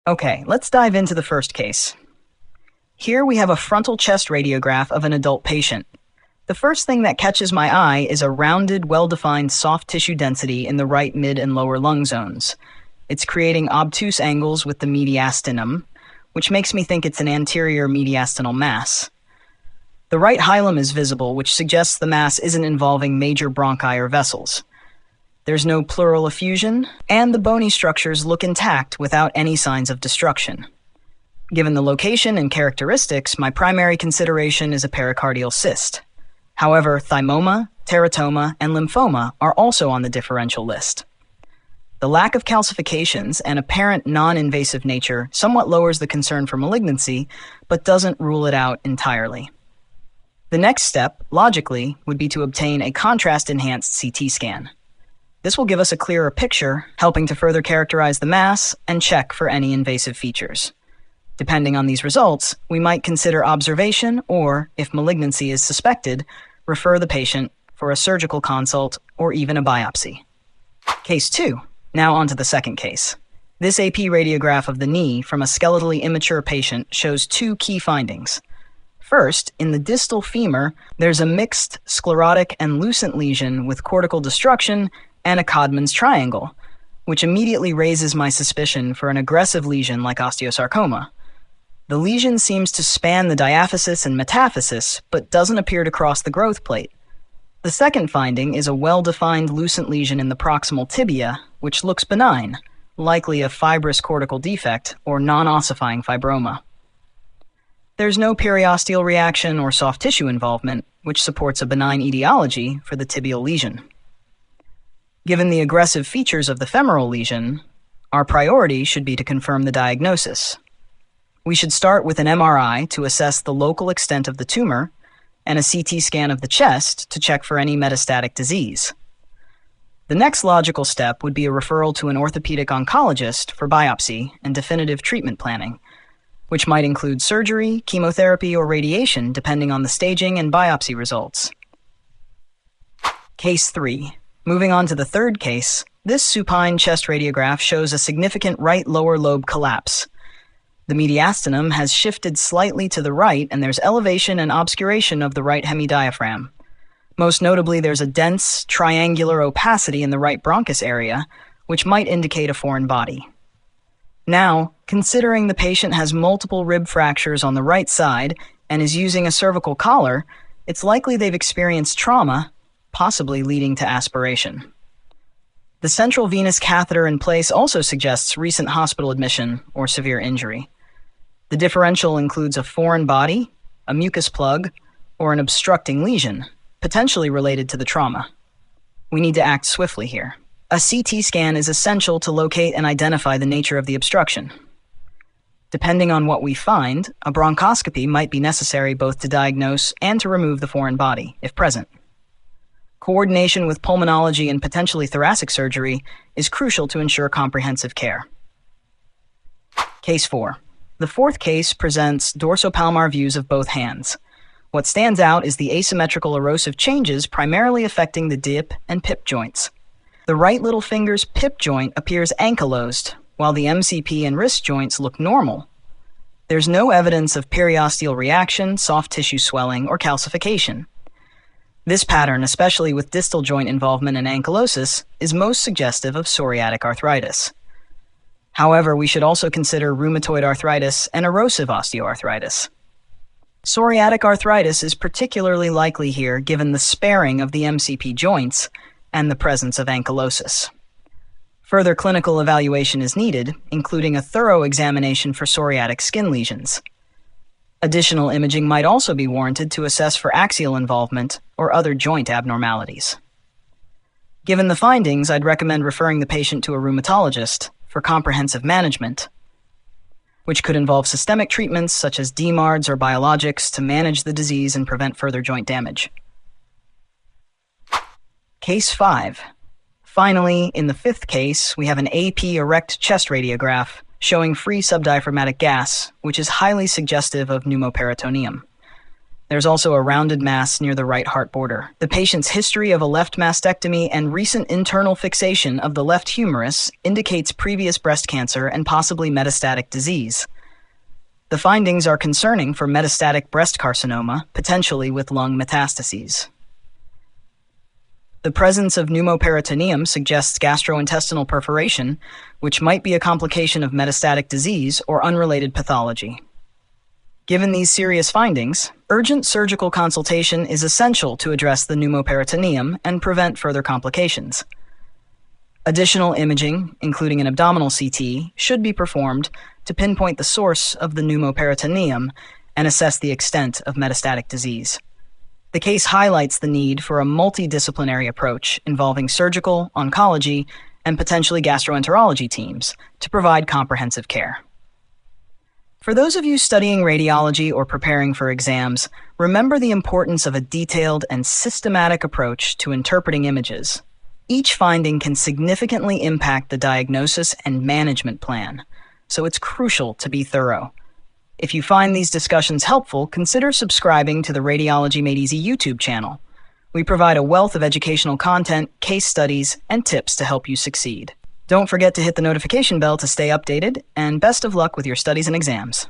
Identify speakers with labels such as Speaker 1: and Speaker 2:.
Speaker 1: Okay, let's dive into the first case. Here we have a frontal chest radiograph of an adult patient. The first thing that catches my eye is a rounded, well-defined soft tissue density in the right mid and lower lung zones. It's creating obtuse angles with the mediastinum, which makes me think it's an anterior mediastinal mass. The right hilum is visible, which suggests the mass isn't involving major bronchi or vessels. There's no pleural effusion, and the bony structures look intact without any signs of destruction. Given the location and characteristics, my primary consideration is a pericardial cyst. However, thymoma, teratoma, and lymphoma are also on the differential list. The lack of calcifications and apparent non-invasive nature somewhat lowers the concern for malignancy, but doesn't rule it out entirely. The next step, logically, would be to obtain a contrast-enhanced CT scan. This will give us a clearer picture, helping to further characterize the mass and check for any invasive features. Depending on these results, we might consider observation or, if malignancy is suspected, refer the patient for a surgical consult or even a biopsy. Case 2. Now on to the second case. This AP radiograph of the knee from a skeletally immature patient shows two key findings. First, in the distal femur, there's a mixed sclerotic and lucent lesion with cortical destruction and a Codman's triangle, which immediately raises my suspicion for an aggressive lesion like osteosarcoma. The lesion seems to span the diaphysis and metaphysis, but doesn't appear to cross the growth plate. The second finding is a well-defined lucent lesion in the proximal tibia, which looks benign, likely a fibrous cortical defect or non-ossifying fibroma. There's no periosteal reaction or soft tissue involvement, which supports a benign etiology for the tibial lesion. Given the aggressive features of the femoral lesion, our priority should be to confirm the diagnosis. We should start with an MRI to assess the local extent of the tumor and a CT scan of the chest to check for any metastatic disease. The next logical step would be a referral to an orthopedic oncologist for biopsy and definitive treatment planning, which might include surgery, chemotherapy, or radiation depending on the staging and biopsy results. Case 3. Moving on to the third case, this supine chest radiograph shows a significant right lower lobe collapse. The mediastinum has shifted slightly to the right, and there's elevation and obscuration of the right hemidiaphragm. Most notably, there's a dense, triangular opacity in the right bronchus area, which might indicate a foreign body. Now, considering the patient has multiple rib fractures on the right side and is using a cervical collar, it's likely they've experienced trauma, possibly leading to aspiration. The central venous catheter in place also suggests recent hospital admission or severe injury. The differential includes a foreign body, a mucus plug, or an obstructing lesion, potentially related to the trauma. We need to act swiftly here. A CT scan is essential to locate and identify the nature of the obstruction. Depending on what we find, a bronchoscopy might be necessary both to diagnose and to remove the foreign body, if present. Coordination with pulmonology and potentially thoracic surgery is crucial to ensure comprehensive care. Case 4. The fourth case presents dorsopalmar views of both hands. What stands out is the asymmetrical erosive changes primarily affecting the dip and pip joints. The right little finger's pip joint appears ankylosed, while the MCP and wrist joints look normal. There's no evidence of periosteal reaction, soft tissue swelling, or calcification. This pattern, especially with distal joint involvement and ankylosis, is most suggestive of psoriatic arthritis. However, we should also consider rheumatoid arthritis and erosive osteoarthritis. Psoriatic arthritis is particularly likely here given the sparing of the MCP joints and the presence of ankylosis. Further clinical evaluation is needed, including a thorough examination for psoriatic skin lesions. Additional imaging might also be warranted to assess for axial involvement or other joint abnormalities. Given the findings, I'd recommend referring the patient to a rheumatologist for comprehensive management, which could involve systemic treatments such as DMARDs or biologics to manage the disease and prevent further joint damage. Case 5. Finally, in the fifth case, we have an AP erect chest radiograph showing free subdiaphragmatic gas, which is highly suggestive of pneumoperitoneum. There's also a rounded mass near the right heart border. The patient's history of a left mastectomy and recent internal fixation of the left humerus indicates previous breast cancer and possibly metastatic disease. The findings are concerning for metastatic breast carcinoma, potentially with lung metastases. The presence of pneumoperitoneum suggests gastrointestinal perforation, which might be a complication of metastatic disease or unrelated pathology. Given these serious findings, urgent surgical consultation is essential to address the pneumoperitoneum and prevent further complications. Additional imaging, including an abdominal CT, should be performed to pinpoint the source of the pneumoperitoneum and assess the extent of metastatic disease. The case highlights the need for a multidisciplinary approach involving surgical, oncology, and potentially gastroenterology teams to provide comprehensive care. For those of you studying radiology or preparing for exams, remember the importance of a detailed and systematic approach to interpreting images. Each finding can significantly impact the diagnosis and management plan, so it's crucial to be thorough. If you find these discussions helpful, consider subscribing to the Radiology Made Easy YouTube channel. We provide a wealth of educational content, case studies, and tips to help you succeed. Don't forget to hit the notification bell to stay updated, and best of luck with your studies and exams.